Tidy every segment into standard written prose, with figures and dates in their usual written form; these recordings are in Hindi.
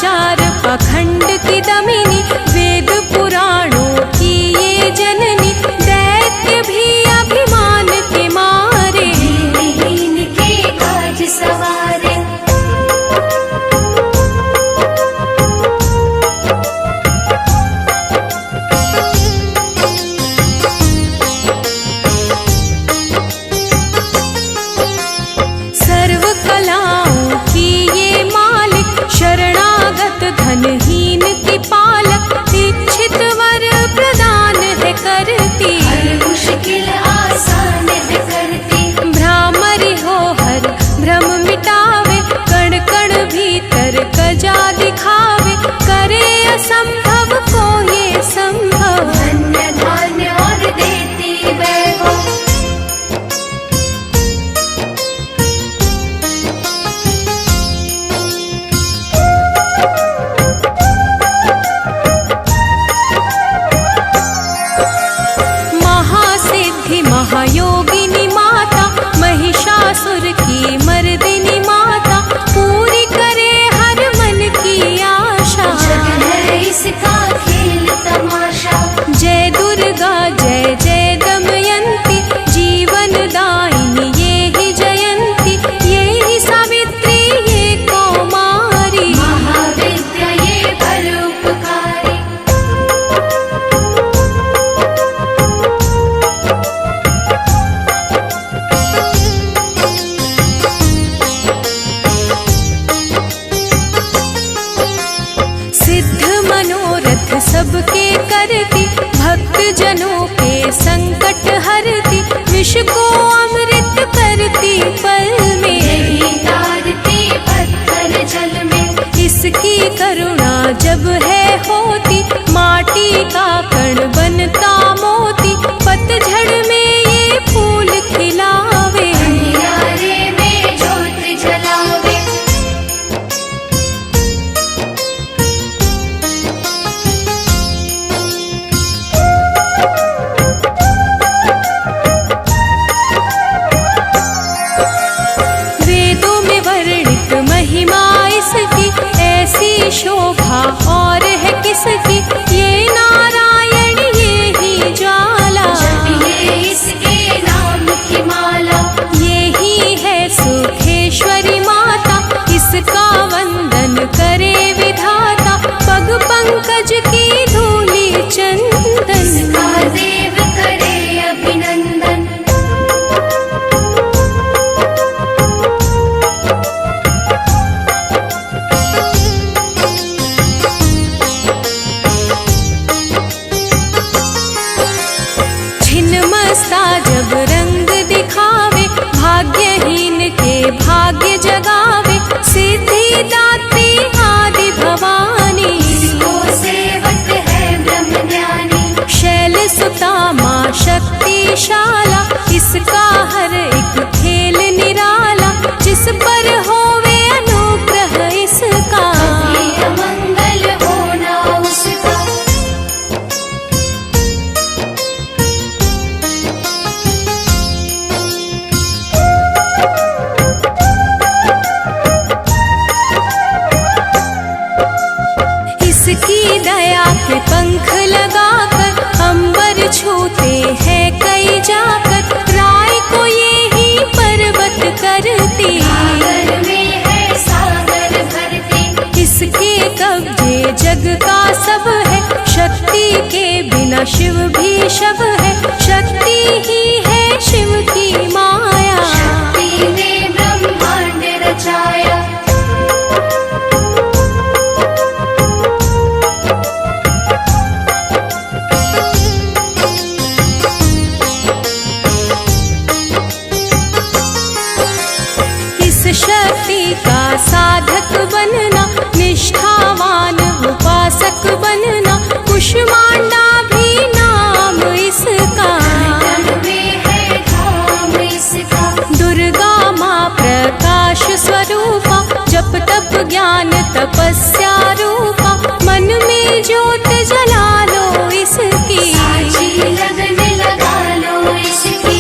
आचार पाखंड की दमिनी, वेद पुराणों की ये जननी, दैत्य भी अभिमान के मारे दीनहीन के काज सवारे। सर्व कलाओं की ये मालिक, शरणागत धनहीन की पालक, इच्छित वर प्रदान है करती, हर मुश्किल आसान है करती। भ्रामरी हो हर भ्रम मिटावे, कण कण भीतर कजा दिखावे, करे असंभव को ये संभव, धन्य धान्य और देती वैभव। महासिद्धि महायोगिनी माता, महिषासुर की मर्दिनी माता, पूरी करे हर मन की आशा, जग है इसका खेल तमाशा। जय दुर्गा जय जय दमयंती, जीवन दायिनी ये ही जयंती, ये ही सावित्री ये कौमारी, महाविद्या ये परोपकारी। सिद्ध मनोरथ सबके करती, भक्त जनों के संकट हरती, विष को अमृत करती पल में, यही तारती पत्थर जल में। इसकी करुणा जब है होती, माटी का कण बनता मोती, पतझड़ में ये फूल खिलावे, अंधियारे में ज्योत जलावे। वेदों में वर्णित महिमा इसकी, ऐसी शोभा और है किसकी, ये नारायण ये ही ज्वाला, जपिए इसके नाम की माला। ये ही है सुखेश्वरी माता, इसका वंदन करे विधाता, पग पंकज की धूली चंदन, इसका देव करे अभिनंदन। छिन्नमस्ता जब रंग दिखावे, भाग्यहीन के भाग्य जगावे, सिद्धि दात्री आदि भवानी, इसको सेवक है ब्रह्म ज्ञानी। शैल सुता माँ शक्तिशाला, इसका हर एक खेल निराला, जिस पर होवे अनुग्रह इसका, ये अमंगल होना उसका। इसकी दया के पंख लगाकर, अंबर छूते हैं कई जाकर, राय को ये ही पर्वत करती, सागर में है सागर भरती। इसके कब्जे जग का सब है, शक्ति के बिना शिव भी शव है, शक्ति ही है शिव की माया, शक्ति ने ब्रह्मांड रचाया। इस शक्ति का साधक बनना, निष्ठावान उपासक बनना, कुष्मांडा भी नाम इसका, तन में है धाम इसका। दुर्गा माँ प्रकाश स्वरूपा, जप तप ज्ञान तपस्या रूपा, मन में ज्योत जला लो इसकी, साची लगन लगा लो इसकी।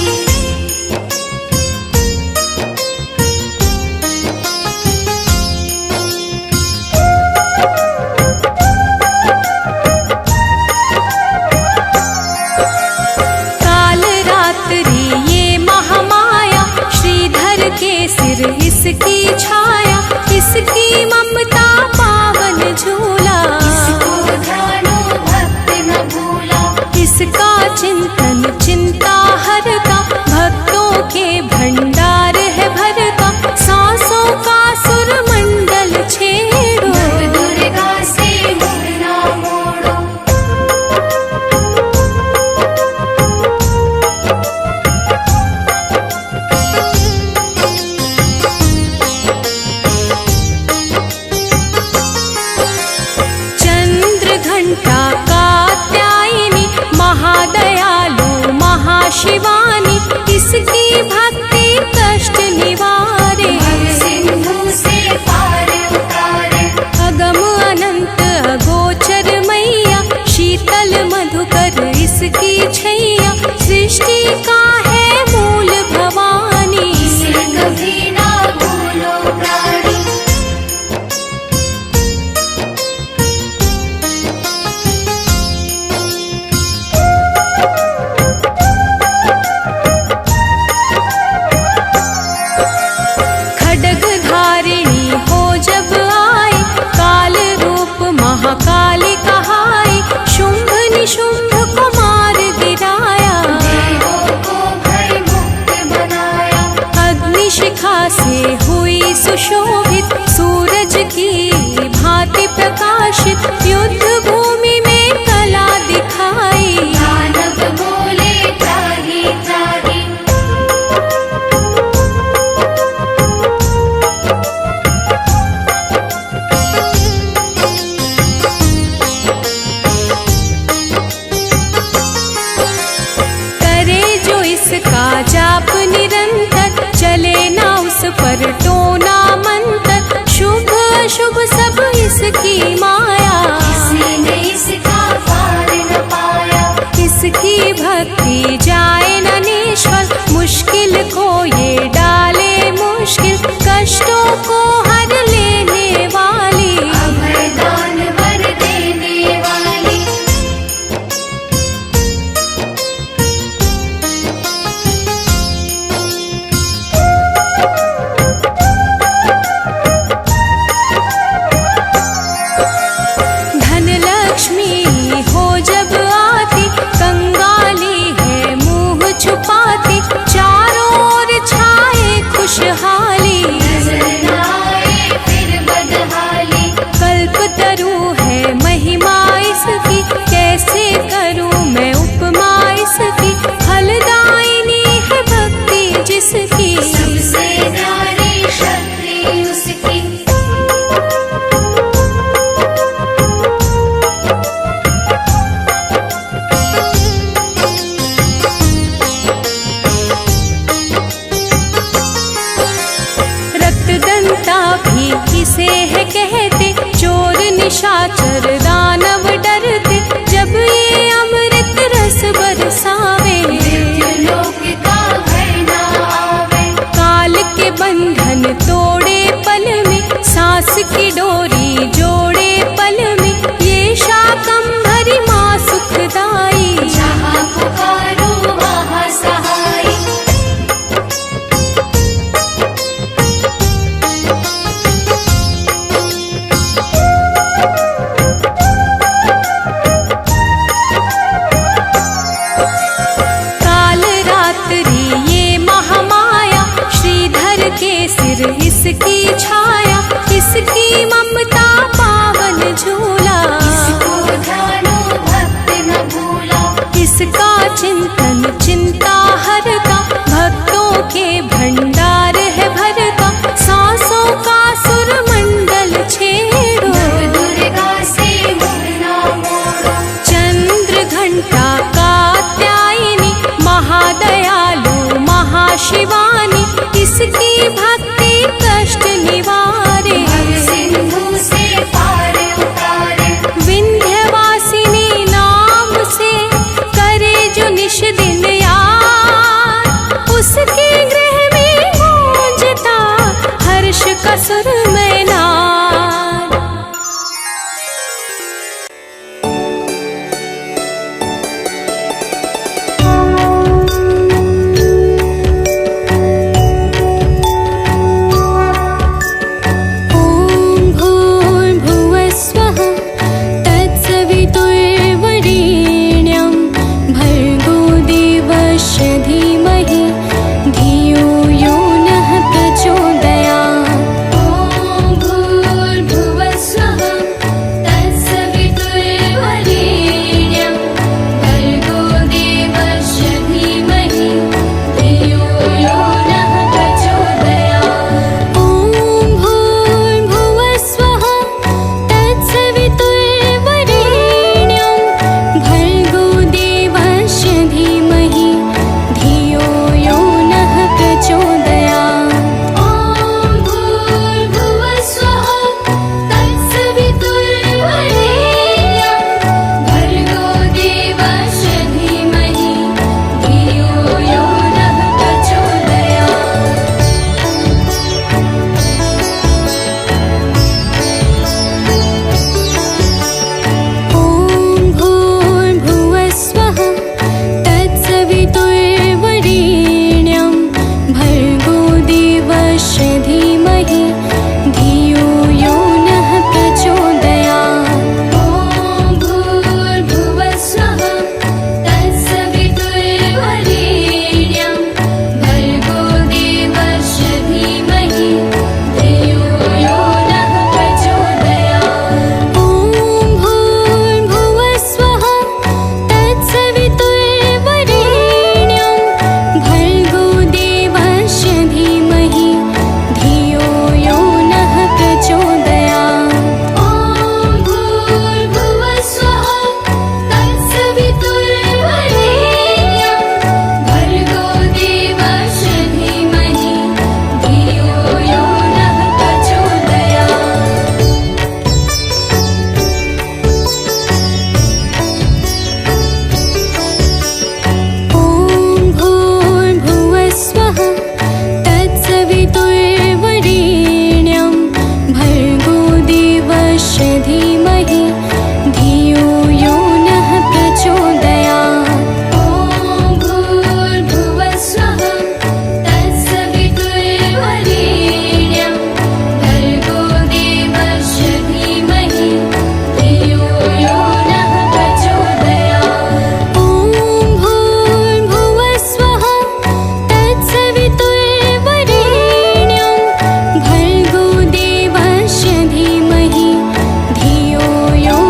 ममता पावन झूला, इसको ध्यानो भक्त न भूला। इसका चिंतन चिंता हरता, भक्तों के भंडार है भरता। सांसों का सुर मंडल छेड़ो, नव दुर्गा से मुड़ ना मोड़ो। चंद्र घंटा कात्यायनी, महादयालु महाशिवानी। इसकी भक्ति कष्ट निवारे, सिंधु से पार उतारे। अगम अनंत अगोचर मैया, शीतल मधुकर इसकी छैया। सृष्टि का है मूल भवानी, इसे कभी ना भूलो प्राणी। खड्ग धारिणी हो जब आई, काल रूप महाकाली कहाई। शुंभ निशुंभ को मार गिराया, देवों को भय मुक्त बनाया। अग्निशिखा से हुई सुशोभित, सूरज की भांति प्रकाशित। युद्ध भूमि में कला दिखाई, दानव बोले त्राहि त्राहि। करे जो इसका जाप निरंतर, चले ना उस पर टोना मंतर। शुभ अशुभ सब इसकी माया, किसी ने इसका पार न पाया। इसकी भक्ति जाए न निष्फल। मुश्किल को ये डाले मुश्किल, कष्टों को हर लेने वाली। अभय दान वर देने वाली। धन लक्ष्मी हो जब आती, कंगाली है मुंह छुपाती। चारों ओर छाए खुशहाली, नजर न आए फिर बदहाली। कल्पतरु है महिमा इसकी। कैसे करूं मैं उपमा इसकी, फलदायिनी है भक्ति जिसकी। सबसे न्यारी शक्ति उसकी। रक्तदंता भी इसे है कहते, चोर निशाचर दानव डरते। जब ये अमृत रस बरसावे, मृत्युलोक का भय न आवे। काल के बंधन तोड़े पल में, सांस की डोरी जोड़े पल में। ये शाकंभरी माँ सुखदाई, जहाँ पुकारो वहाँ सहाय। काल रात्रि ये महामाया, श्रीधर के सिर इसकी छाया। इसकी ममता पावन झूला, इसको ध्यानो भक्त न भूला। इसका चिंतन चिंता हरता, भक्तों के भंडार है भरता। सांसों का सुर मंडल छेड़ो, नव दुर्गा से मुड़ ना मोड़ो। चंद्र घंटा कात्यायनी, महादयालु महाशिवानी। इसकी भक्ति कष्ट निवारे, सिंधु से देवस्य धीमहि धियो यो नः प्रचोदयात्। ॐ भूर्भुवस्वः तत्सवितुर्वरेण्यं भर्गो देवस्य धीमहि धियो यो नः प्रचोदयात्। ॐ भूर्भुवस्वः तत्सवितुर्वरेण्यं भर्गो देवस्य धीमहि धियो यो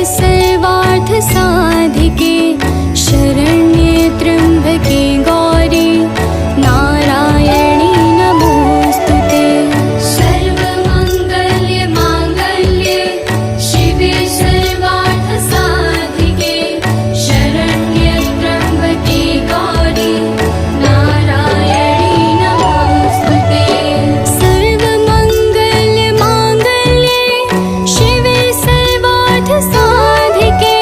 सर्वार्थ साधिके शरण्ये त्र्यम्बके गौरी नारायणी नमोस्तुते। सर्वमङ्गल्ये माङ्गल्ये शिवे सर्वार्थ साधिके शरण्ये त्र्यम्बके गौरी नारायणी नमोस्तुते। सर्वमङ्गल्ये माङ्गल्ये शिवे सर्वार्थ साधिके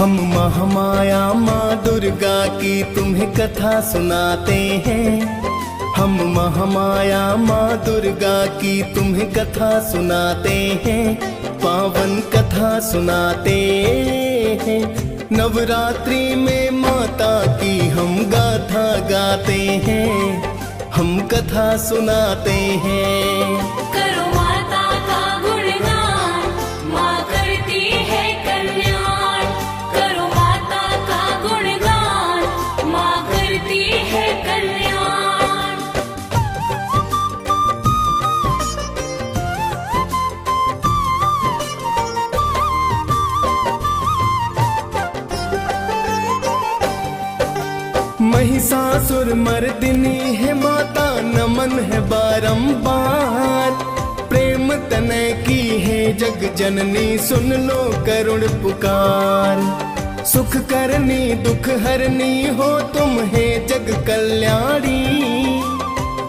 हम महामाया माँ दुर्गा की तुम्हें कथा सुनाते हैं। हम महामाया माँ दुर्गा की तुम्हें कथा सुनाते हैं। पावन कथा सुनाते हैं। नवरात्रि में माता की हम गाथा गाते हैं। हम कथा सुनाते हैं। करो माता का गुणगान, माँ करती है कल्याण। करो माता का गुणगान, माँ करती है कल्याण। महिषासुर मर्दिनी है माता, नमन है बारंबार। प्रेम तनय की है जग जननी, सुन लो करुण पुकार। सुख करनी दुख हरनी हो तुम है जग कल्याणी।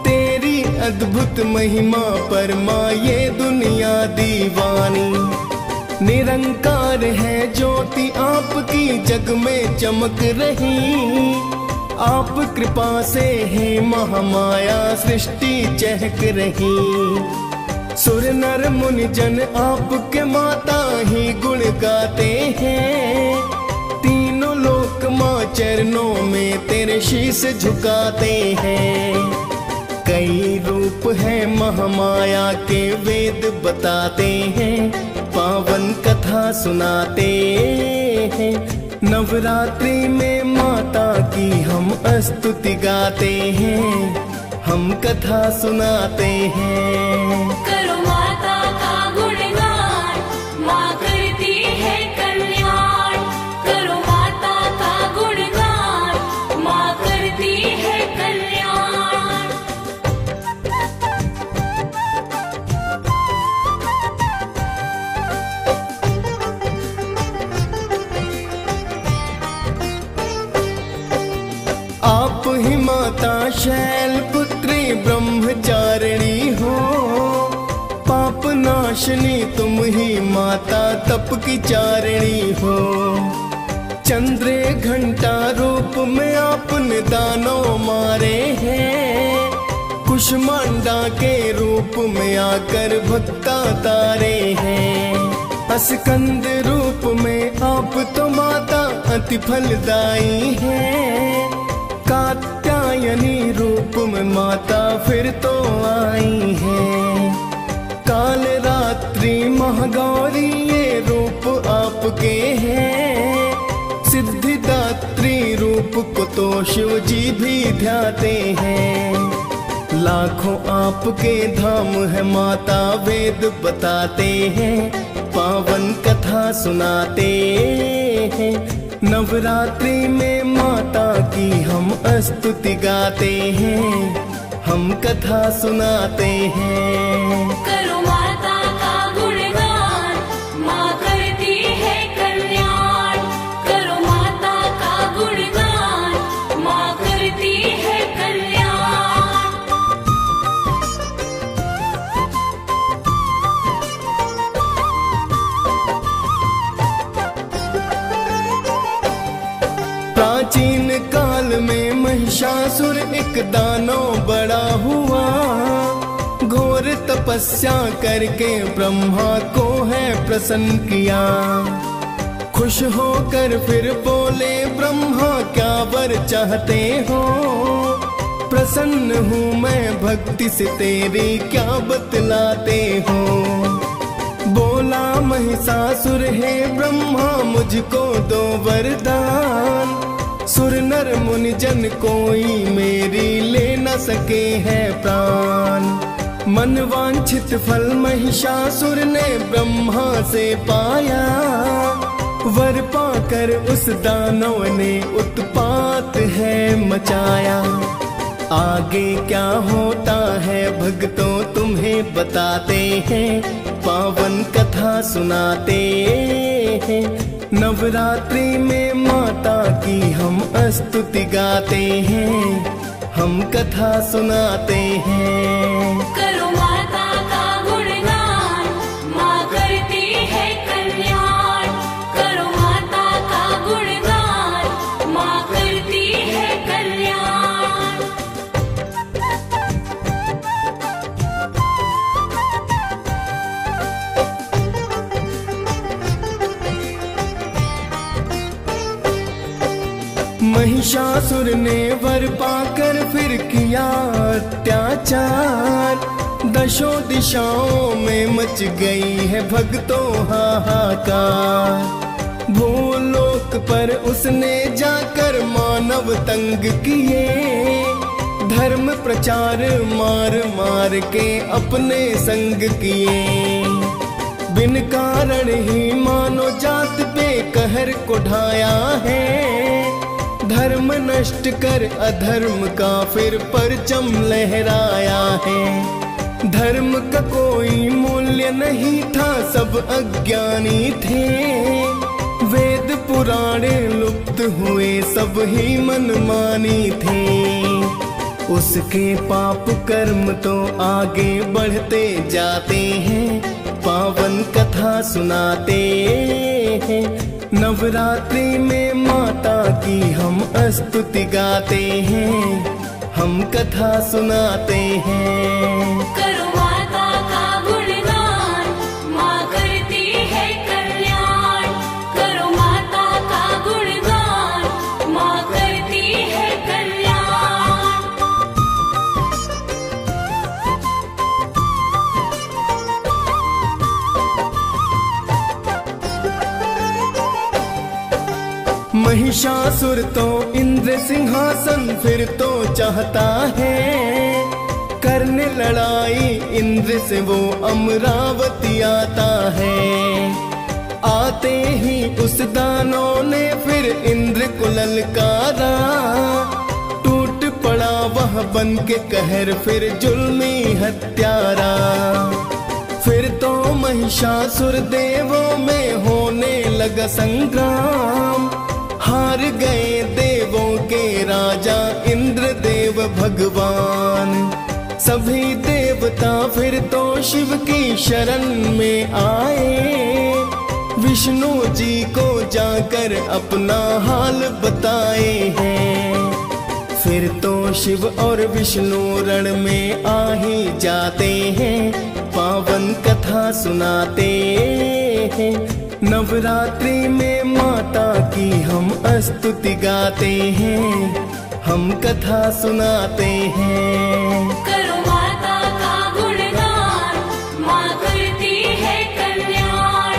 तेरी अद्भुत महिमा पर माँ ये दुनिया दीवानी। निरंकार है ज्योति आपकी जग में चमक रही। आप कृपा से है महामाया सृष्टि चहक रही। सुर नर मुनि जन आपके माता ही गुण गाते हैं। तीनों लोक माँ चरणों में तेरे शीश झुकाते हैं। कई रूप है महामाया के वेद बताते हैं। पावन कथा सुनाते हैं। नवरात्रि में माता की हम स्तुति गाते हैं। हम कथा सुनाते हैं। करो माता का गुणगान, माँ करती है कल्याण। करो माता का गुणगान, माँ करती है कल्याण। आप ही माता शैल पुत्री ब्रह्मचारिणी हो। पाप नाशनी तुम ही माता तप की चारिणी हो। चंद्रे घंटा रूप में आपने दानों मारे हैं। कुष्मांडा के रूप में आकर भक्ता तारे हैं। स्कंद रूप में आप तो माता अति फलदायी है। कात्यायनी रूप में माता फिर तो आई है। काल रात्रि महागौरी ये रूप आपके हैं। सिद्धिदात्री रूप को तो शिव जी भी ध्याते हैं। लाखों आपके धाम है माता वेद बताते हैं। पावन कथा सुनाते हैं। नवरात्रि में माता की हम स्तुति गाते हैं। हम कथा सुनाते हैं। करो माता का गुणगान, माँ करती है कल्याण। करो माता का गुणगान, माँ करती है कल्याण। प्राचीन काल में महिषासुर एक दानव बड़ा हुआ। घोर तपस्या करके ब्रह्मा को है प्रसन्न किया। खुश होकर फिर बोले ब्रह्मा क्या वर चाहते हो। प्रसन्न हूँ मैं भक्ति से तेरी क्या बतलाते हो। बोला महिषासुर है ब्रह्मा मुझको दो वरदान। सुर नर मुनि जन कोई मेरी ले न सके है प्राण। मन वांछित फल महिषासुर ने ब्रह्मा से पाया। वर पाकर उस दानव ने उत्पात है मचाया। आगे क्या होता है भक्तों तुम्हें बताते हैं। पावन कथा सुनाते हैं। नवरात्रि में माता की हम स्तुति गाते हैं। हम कथा सुनाते हैं। करो माता का गुणगान, माँ करती है कल्याण। करो माता का महिषासुर ने वर पाकर फिर किया अत्याचार। दशों दिशाओं में मच गई है भक्तों हाहाकार। भूलोक पर उसने जाकर मानव तंग किए, धर्म प्रचार मार मार के अपने संग किए। बिन कारण ही मानो जात पे कहर को ढाया है, धर्म नष्ट कर अधर्म का फिर परचम लहराया है। धर्म का कोई मूल्य नहीं था, सब अज्ञानी थे। वेद पुराण लुप्त हुए, सब ही मनमानी थे। उसके पाप कर्म तो आगे बढ़ते जाते हैं, पावन कथा सुनाते हैं। नवरात्रि में माता की हम स्तुति गाते हैं, हम कथा सुनाते हैं। करो माता का गुणगान, माँ करती है कल्याण। करो माता का गुणगान, माँ करती है कल्याण। महिषासुर तो इंद्र सिंहासन फिर तो चाहता है, करने लड़ाई इंद्र से वो अमरावती आता है। आते ही उस दानव ने फिर इंद्र को ललकारा, टूट पड़ा वह बन के कहर फिर जुल्मी हत्यारा। फिर तो महिषासुर देवों में होने लगा संग्राम, हार गए देवों के राजा इंद्र देव भगवान। सभी देवता फिर तो शिव की शरण में आए, विष्णु जी को जाकर अपना हाल बताए हैं। फिर तो शिव और विष्णु रण में आ ही जाते हैं, पावन कथा सुनाते हैं। नवरात्रि में माता की हम स्तुति गाते हैं, हम कथा सुनाते हैं। करो माता का गुणगान, माँ करती है कल्याण।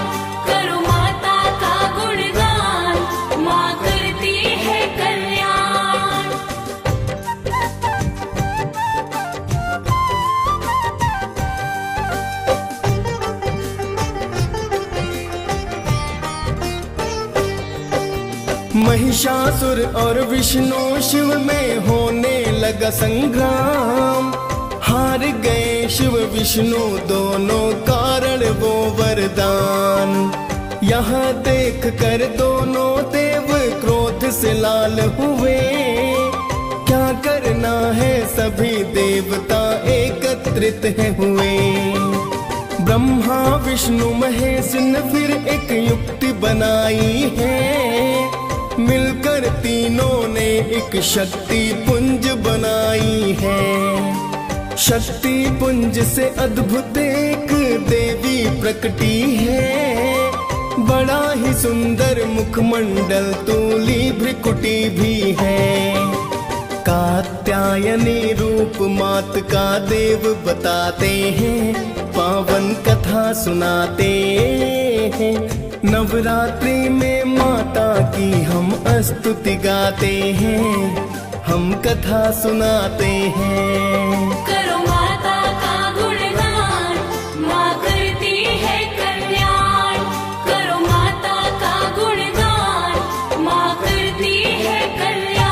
करो माता का गुणगान, माँ करती है कल्याण। महिषासुर और विष्णु शिव में होने लगा संग्राम, हार गए शिव विष्णु दोनों कारण वो वरदान। यहाँ देख कर दोनों देव क्रोध से लाल हुए, क्या करना है सभी देवता एकत्रित है हुए। ब्रह्मा विष्णु महेश ने फिर एक युक्ति बनाई है, मिलकर तीनों ने एक शक्ति पुंज बनाई है। शक्ति पुंज से अद्भुत एक देवी प्रकटी है, बड़ा ही सुंदर मुखमंडल तूली भ्रिकुटी भी है। कात्यायनी रूप मात का देव बताते हैं, पावन कथा सुनाते हैं। नवरात्रि में माता की हम स्तुति गाते हैं, हम कथा सुनाते हैं। करो माता का गुणगान, माँ करती है कल्याण। करो माता का गुणगान, माँ करती है कल्याण।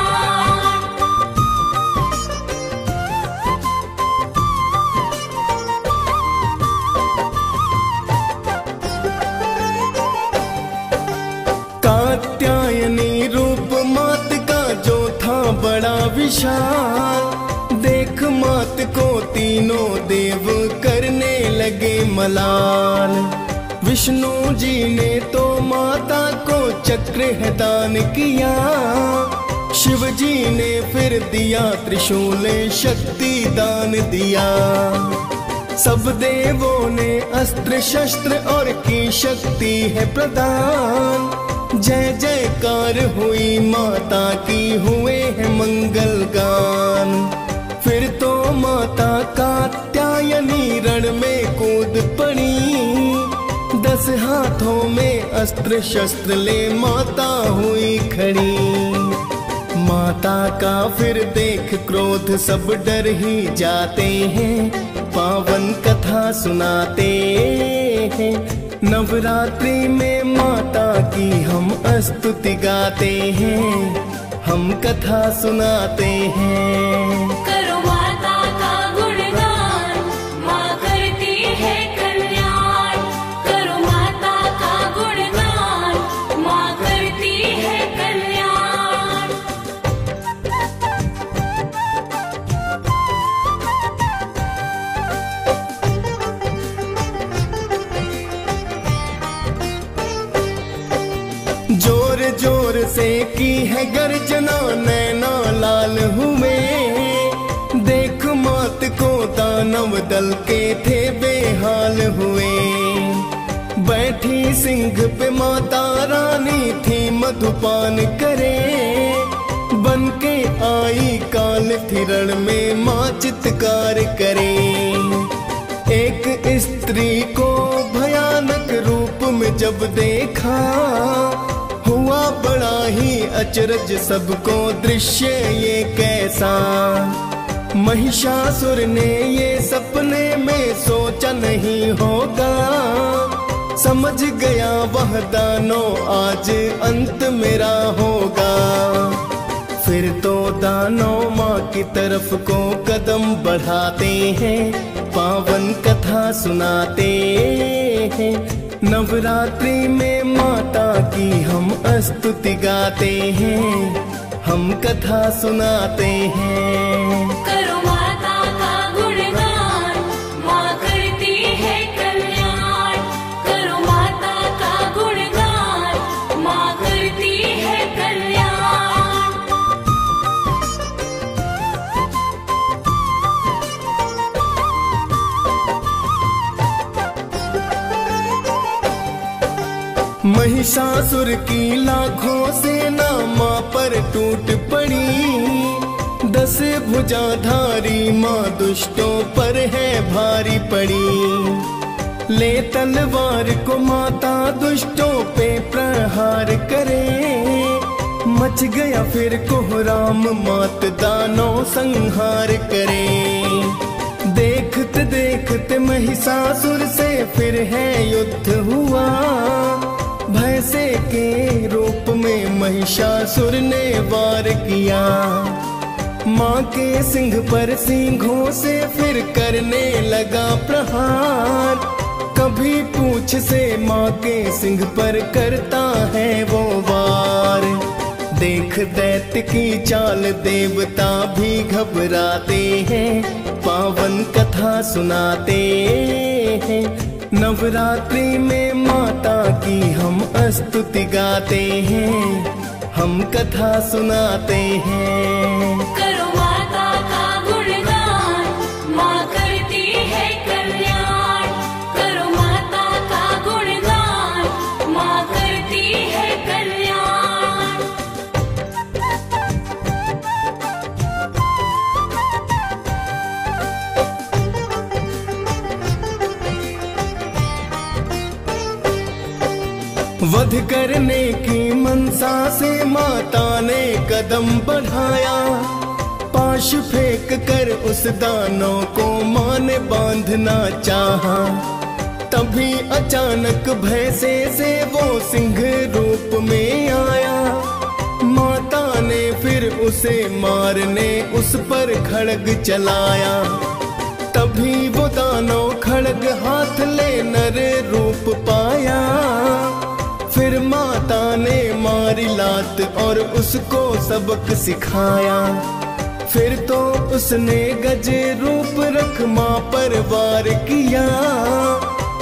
कात्यायनी रूप मात का जो था बड़ा विशाल, देख मात को तीनों देव करने लगे मलाल। विष्णु जी ने तो माता को चक्र है दान किया, शिव जी ने फिर दिया त्रिशूल शक्ति दान दिया। सब देवों ने अस्त्र शस्त्र और की शक्ति है प्रदान, जय जय पुकार हुई माता की, हुए हैं मंगल गान। फिर तो माता कात्यायनी रण में कूद पड़ी, 10 हाथों में अस्त्र शस्त्र ले माता हुई खड़ी। माता का फिर देख क्रोध सब डर ही जाते हैं, पावन कथा सुनाते हैं। नवरात्रि में माता की हम स्तुति गाते हैं, हम कथा सुनाते हैं। करो माता का गुणगान, माँ करती है कल्याण। करो माता का गुणगान, माँ करती है कल्याण। जोर जोर से की है गर्जना, नैना लाल हुए। देख मात को दानव दल के थे बेहाल हुए। बैठी सिंह पे माता रानी थी मधुपान करे, बन के आई काल थी रण में माँ चित्कार करे। एक स्त्री को भयानक रूप में जब देखा, हुआ बड़ा ही अचरज सबको दृश्य ये कैसा। महिषासुर ने ये सपने में सोचा नहीं होगा, समझ गया वह दानव आज अंत मेरा होगा। फिर तो दानव माँ की तरफ को कदम बढ़ाते हैं, पावन कथा सुनाते हैं। नवरात्रि में माता की हम स्तुति गाते हैं, हम कथा सुनाते हैं। करो माता का गुणगान, माँ करती है कल्याण। करो माता का गुणगान, माँ करती है कल्याण। महिषासुर की लाखों सेना माँ पर टूट पड़ी, 10 भुजाधारी माँ दुष्टों पर है भारी पड़ी। ले तलवार को माता दुष्टों पे प्रहार करे, मच गया फिर कोहराम मात दानव संहार करे। देखते देखते महिषासुर से फिर है युद्ध हुआ, भैंसे के रूप में महिषासुर ने वार किया। माँ के सिंह पर सिंहों से फिर करने लगा प्रहार, कभी पूंछ से माँ के सिंह पर करता है वो वार। देख दैत्य की चाल देवता भी घबराते हैं, पावन कथा सुनाते हैं। नवरात्रि में माता की हम स्तुति गाते हैं, हम कथा सुनाते हैं। करो माता का गुणगान, माँ करती है कल्याण। करो माता का गुणगान, माँ करती है कल्याण। वध करने की मनसा से माता ने कदम बढ़ाया, पाश फेंक कर उस दानव को माँ ने बांधना चाहा। तभी अचानक भैंसे से वो सिंह रूप में आया, माता ने फिर उसे मारने उस पर खड्ग चलाया। तभी वो दानव खड्ग हाथ ले नर रूप पाया, फिर माता ने मारी लात और उसको सबक सिखाया। फिर तो उसने गज रूप रख माँ पर वार किया,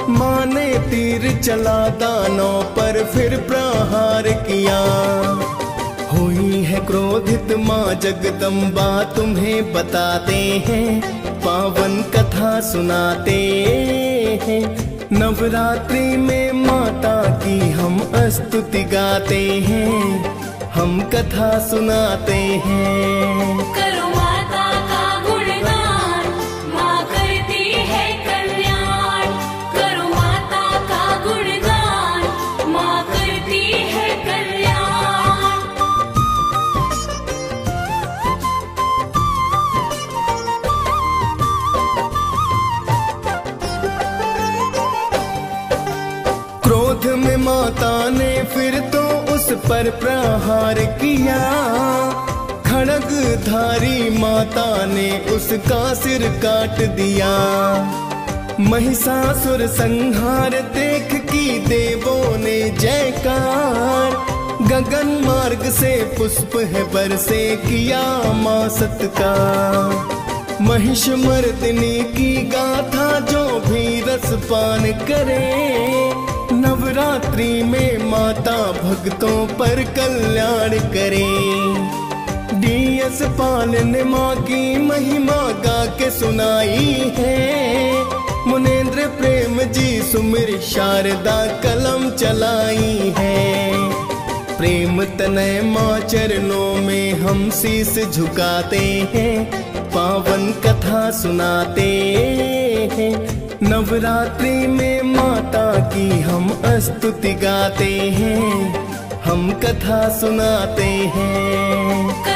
माँ ने तीर चला दानव पर फिर प्रहार किया। हुई है क्रोधित माँ जगदम्बा तुम्हें बताते हैं, पावन कथा सुनाते हैं। नवरात्रि में माता की हम स्तुति गाते हैं, हम कथा सुनाते हैं। करो माता का गुणगान, माँ करती है कल्याण। करो माता का गुणगान, माँ करती है कल्याण। क्रोध में माता ने फिर तो उस पर प्रहार किया, खड्गधारी माता ने उसका सिर काट दिया। महिषासुर संहार देख की देवों ने जयकार, गगन मार्ग से पुष्प है बरसे किया माँ सत्कार। महिष मर्दिनी की गाथा जो भी रसपान करे, नवरात्रि में माता भक्तों पर कल्याण करे। डीएस पाल ने माँ की महिमा गा के सुनाई है, मुनेंद्र प्रेम जी सुमिर शारदा कलम चलाई है। प्रेम तनय माँ चरणों में हम शीस झुकाते हैं, पावन कथा सुनाते हैं। नवरात्रि में माता की हम स्तुति गाते हैं, हम कथा सुनाते हैं।